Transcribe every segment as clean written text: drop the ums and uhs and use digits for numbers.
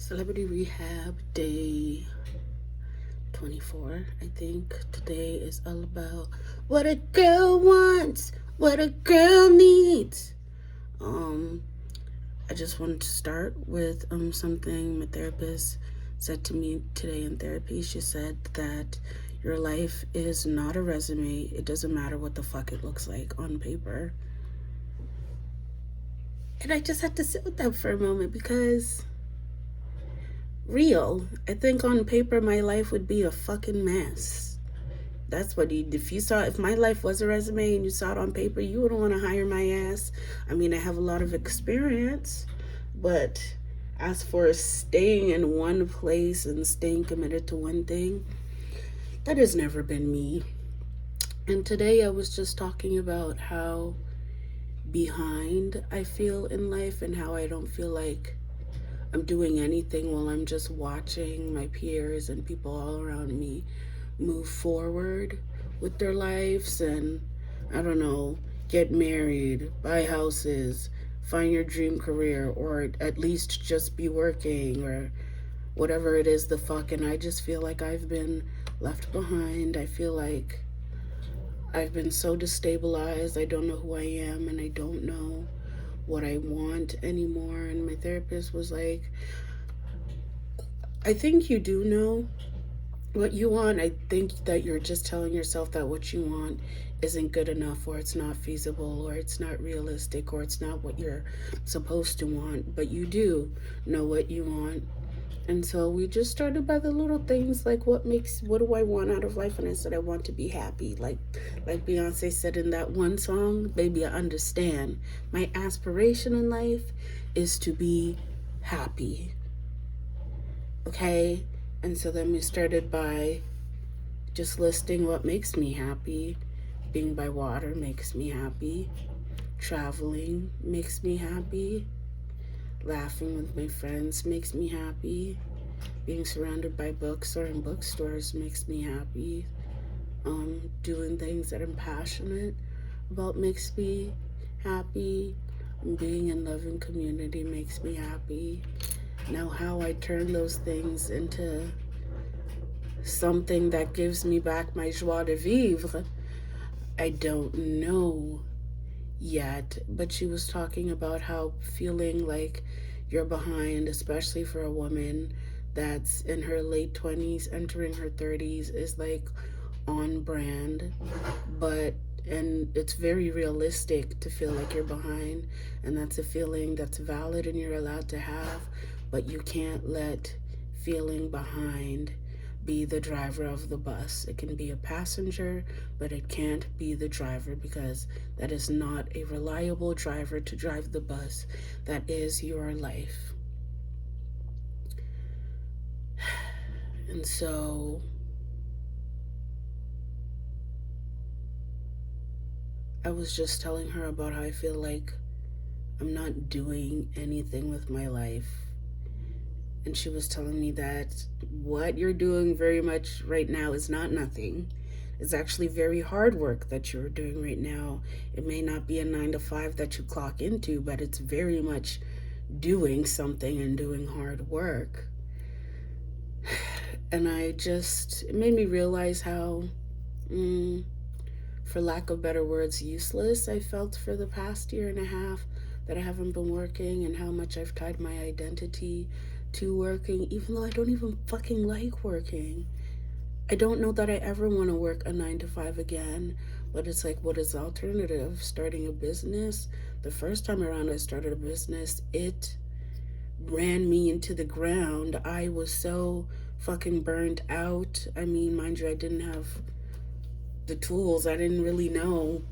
Celebrity Rehab Day 24, I think. Today is all about what a girl wants, what a girl needs. Um, I just wanted to start with something my therapist said to me today in therapy. She said that your life is not a resume. It doesn't matter what the fuck it looks like on paper. And I just had to sit with that for a moment because real. I think on paper my life would be a fucking mess. That's what if my life was a resume and you saw it on paper, you wouldn't want to hire my ass. I mean, I have a lot of experience, but as for staying in one place and staying committed to one thing, that has never been me. And today I was just talking about how behind I feel in life and how I don't feel like I'm doing anything while I'm just watching my peers and people all around me move forward with their lives and, I don't know, get married, buy houses, find your dream career, or at least just be working or whatever it is the fuck. And I just feel like I've been left behind. I feel like I've been so destabilized. I don't know who I am and I don't know what I want anymore. And my therapist was like, I think you do know what you want. I think that you're just telling yourself that what you want isn't good enough, or it's not feasible, or it's not realistic, or it's not what you're supposed to want. But you do know what you want. And so we just started by the little things, like what do I want out of life? And I said I want to be happy. Like Beyonce said in that one song, baby, I understand. My aspiration in life is to be happy. Okay? And so then we started by just listing what makes me happy. Being by water makes me happy. Traveling makes me happy. Laughing with my friends makes me happy. Being surrounded by books or in bookstores makes me happy. Doing things that I'm passionate about makes me happy. Being in love and community makes me happy. Now, how I turn those things into something that gives me back my joie de vivre, I don't know yet. But she was talking about how feeling like you're behind, especially for a woman that's in her late 20s, entering her 30s, is like on brand. And it's very realistic to feel like you're behind, and that's a feeling that's valid and you're allowed to have, but you can't let feeling behind be the driver of the bus. It can be a passenger, but it can't be the driver, because that is not a reliable driver to drive the bus that is your life. And so I was just telling her about how I feel like I'm not doing anything with my life. And she was telling me that what you're doing very much right now is not nothing. It's actually very hard work that you're doing right now. It may not be a 9 to 5 that you clock into, but it's very much doing something and doing hard work. And it made me realize how, for lack of better words, useless I felt for the past year and a half that I haven't been working, and how much I've tied my identity to working, even though I don't even fucking like working. I don't know that I ever want to work a 9 to 5 again, but it's like, what is the alternative? Starting a business? The first time around I started a business, it ran me into the ground. I was so fucking burned out. I mean, mind you, I didn't have the tools. I didn't really know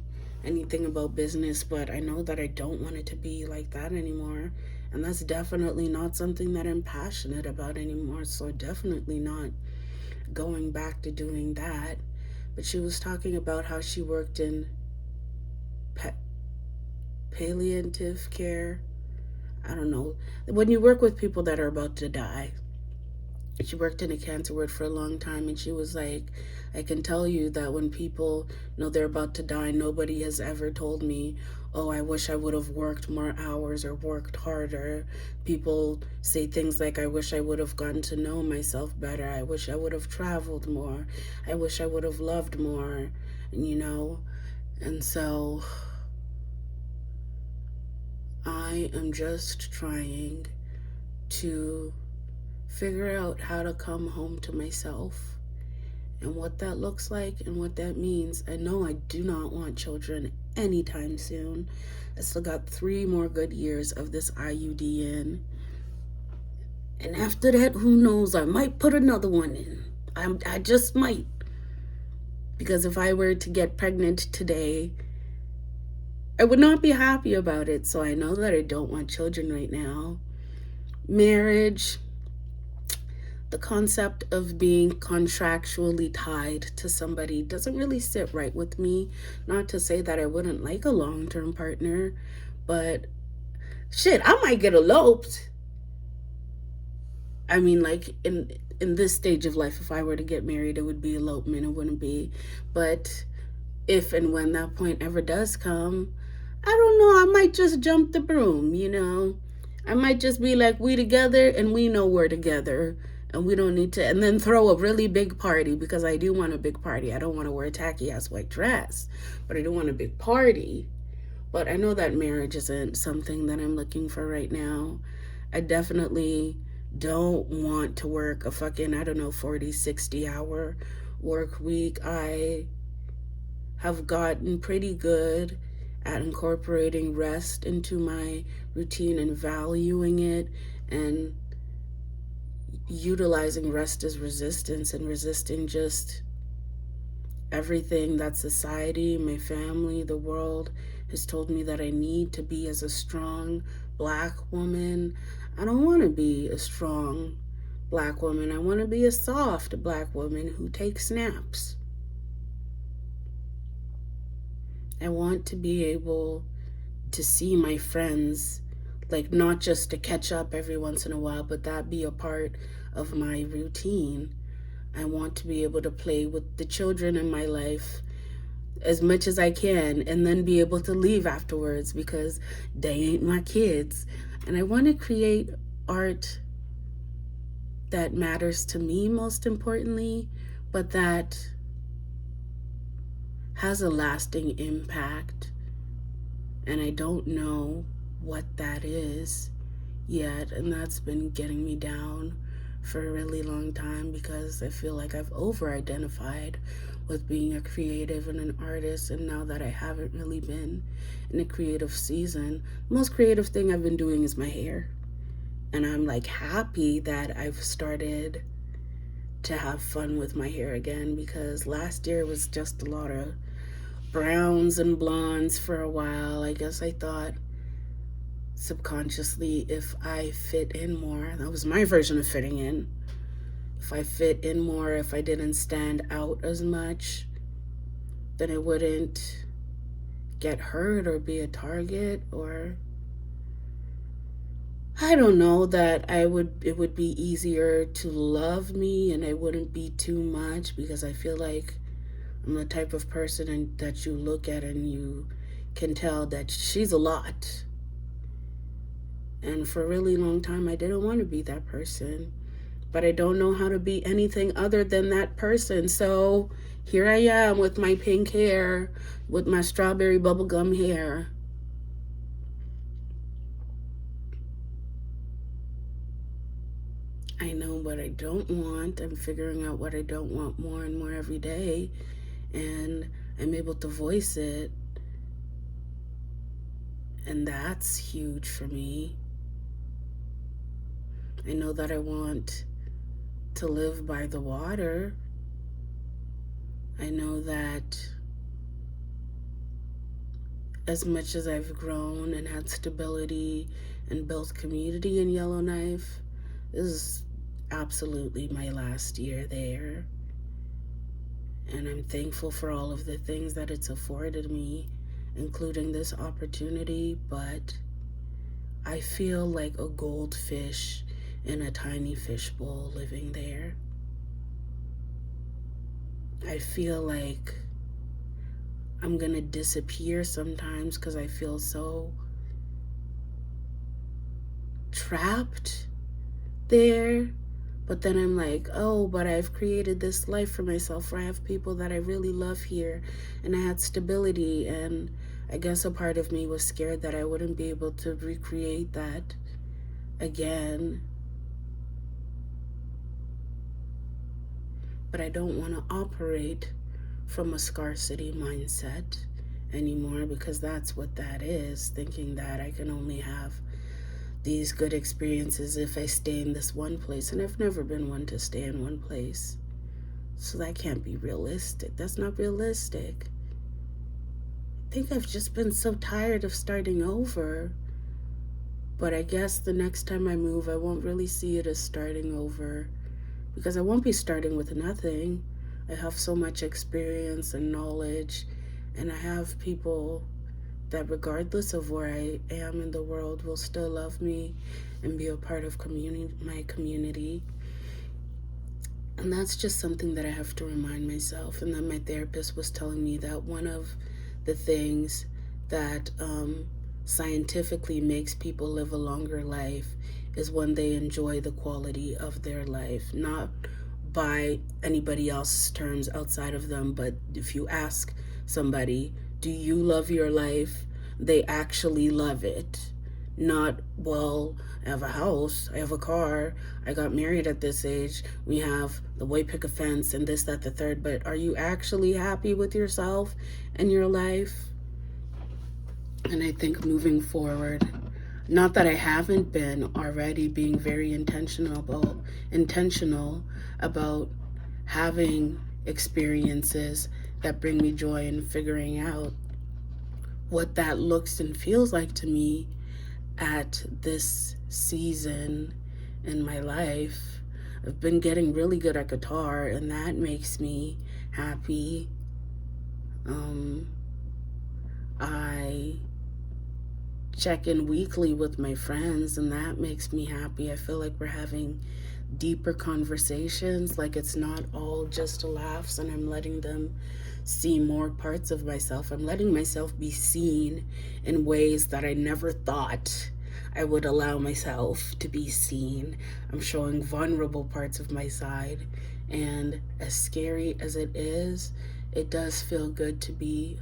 anything about business, but I know that I don't want it to be like that anymore. And that's definitely not something that I'm passionate about anymore. So definitely not going back to doing that. But she was talking about how she worked in palliative care. I don't know. When you work with people that are about to die. She worked in a cancer ward for a long time, and she was like, I can tell you that when people know they're about to die, nobody has ever told me, oh, I wish I would have worked more hours or worked harder. People say things like, I wish I would have gotten to know myself better. I wish I would have traveled more. I wish I would have loved more, you know? And so I am just trying to figure out how to come home to myself and what that looks like and what that means. I know I do not want children anytime soon. I still got 3 more good years of this IUD in. And after that, who knows? I might put another one in. I just might. Because if I were to get pregnant today, I would not be happy about it. So I know that I don't want children right now. Marriage, the concept of being contractually tied to somebody doesn't really sit right with me. Not to say that I wouldn't like a long-term partner, but shit, I might get eloped. I mean, like in this stage of life, if I were to get married, it would be elopement. It wouldn't be. But if and when that point ever does come, I don't know. I might just jump the broom, you know. I might just be like, we together and we know we're together and we don't need to, and then throw a really big party, because I do want a big party. I don't want to wear a tacky ass white dress, but I do want a big party. But I know that marriage isn't something that I'm looking for right now. I definitely don't want to work a fucking, I don't know, 40, 60-hour work week. I have gotten pretty good at incorporating rest into my routine and valuing it and utilizing rest as resistance and resisting just everything that society, my family, the world has told me that I need to be as a strong Black woman. I don't want to be a strong Black woman. I want to be a soft Black woman who takes naps. I want to be able to see my friends, like not just to catch up every once in a while, but that be a part of my routine. I want to be able to play with the children in my life as much as I can and then be able to leave afterwards because they ain't my kids. And I want to create art that matters to me most importantly, but that has a lasting impact. And I don't know what that is yet. And that's been getting me down for a really long time because I feel like I've over-identified with being a creative and an artist. And now that I haven't really been in a creative season, the most creative thing I've been doing is my hair. And I'm like happy that I've started to have fun with my hair again, because last year was just a lot of browns and blondes for a while. I guess I thought subconsciously if I fit in more, that was my version of fitting in. If I fit in more, if I didn't stand out as much, then I wouldn't get hurt or be a target, or I don't know, that it would be easier to love me and I wouldn't be too much, because I feel like I'm the type of person that you look at and you can tell that she's a lot. And for a really long time, I didn't want to be that person. But I don't know how to be anything other than that person. So here I am with my pink hair, with my strawberry bubblegum hair. I know what I don't want. I'm figuring out what I don't want more and more every day. And I'm able to voice it. And that's huge for me. I know that I want to live by the water. I know that as much as I've grown and had stability and built community in Yellowknife, this is absolutely my last year there. And I'm thankful for all of the things that it's afforded me, including this opportunity, but I feel like a goldfish in a tiny fishbowl living there. I feel like I'm gonna disappear sometimes because I feel so trapped there. But then I'm like, oh, but I've created this life for myself where I have people that I really love here, and I had stability. And I guess a part of me was scared that I wouldn't be able to recreate that again. But I don't want to operate from a scarcity mindset anymore, because that's what that is, thinking that I can only have these good experiences if I stay in this one place. And I've never been one to stay in one place. So that can't be realistic. That's not realistic. I think I've just been so tired of starting over. But I guess the next time I move, I won't really see it as starting over, because I won't be starting with nothing. I have so much experience and knowledge, and I have people that, regardless of where I am in the world, will still love me and be a part of my community. And that's just something that I have to remind myself. And then my therapist was telling me that one of the things that scientifically makes people live a longer life is when they enjoy the quality of their life, not by anybody else's terms outside of them, but if you ask somebody, do you love your life? They actually love it. Not, well, I have a house, I have a car, I got married at this age, we have the white picket fence and this, that, the third, but are you actually happy with yourself and your life? And I think moving forward, not that I haven't been already, being very intentional about having experiences that bring me joy and figuring out what that looks and feels like to me at this season in my life. I've been getting really good at guitar, and that makes me happy. I check in weekly with my friends, and that makes me happy. I feel like we're having deeper conversations, like it's not all just laughs, and I'm letting them see more parts of myself. I'm letting myself be seen in ways that I never thought I would allow myself to be seen. I'm showing vulnerable parts of my side, and as scary as it does feel good to be.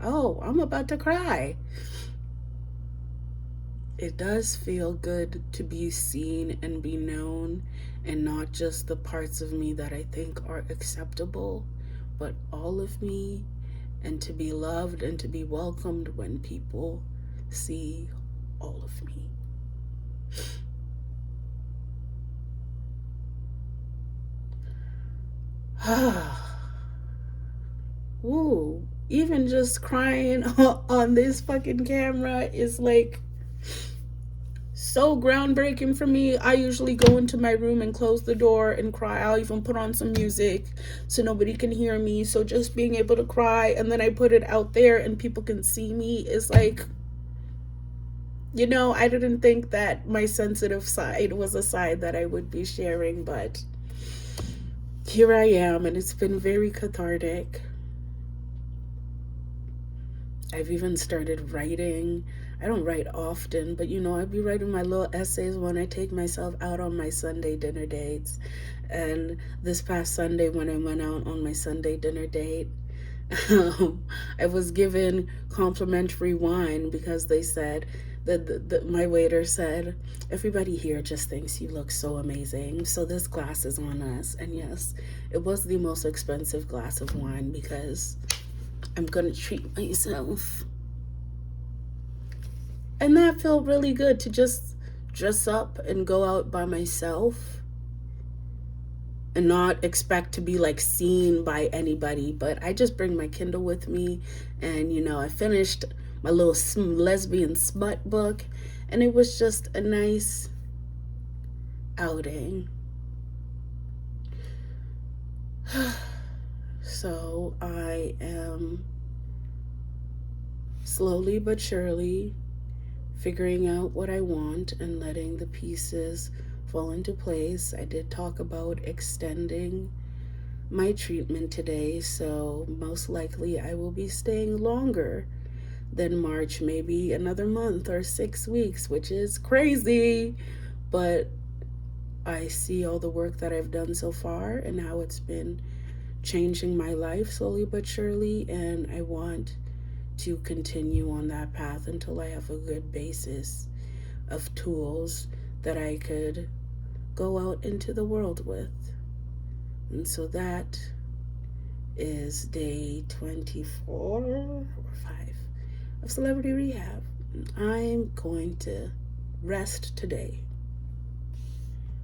Oh, I'm about to cry. It does feel good to be seen and be known, and not just the parts of me that I think are acceptable, but all of me, and to be loved and to be welcomed when people see all of me. Ooh, even just crying on this fucking camera is like so groundbreaking for me. I usually go into my room and close the door and cry. I'll even put on some music so nobody can hear me. So just being able to cry, and then I put it out there and people can see me, is like, I didn't think that my sensitive side was a side that I would be sharing, but here I am, and it's been very cathartic. I've even started writing. I don't write often, but I'd be writing my little essays when I take myself out on my Sunday dinner dates. And this past Sunday, when I went out on my Sunday dinner date, I was given complimentary wine, because they said that my waiter said, everybody here just thinks you look so amazing, so this glass is on us. And yes, it was the most expensive glass of wine, because I'm gonna treat myself. And that felt really good, to just dress up and go out by myself and not expect to be like seen by anybody. But I just bring my Kindle with me, and I finished my little lesbian smut book, and it was just a nice outing. So I am slowly but surely figuring out what I want and letting the pieces fall into place. I did talk about extending my treatment today, so most likely I will be staying longer than March, maybe another month or 6 weeks, which is crazy. But I see all the work that I've done so far and how it's been changing my life slowly but surely, and I want to continue on that path until I have a good basis of tools that I could go out into the world with. And so that is day 24 or 5 of Celebrity Rehab. I'm going to rest today.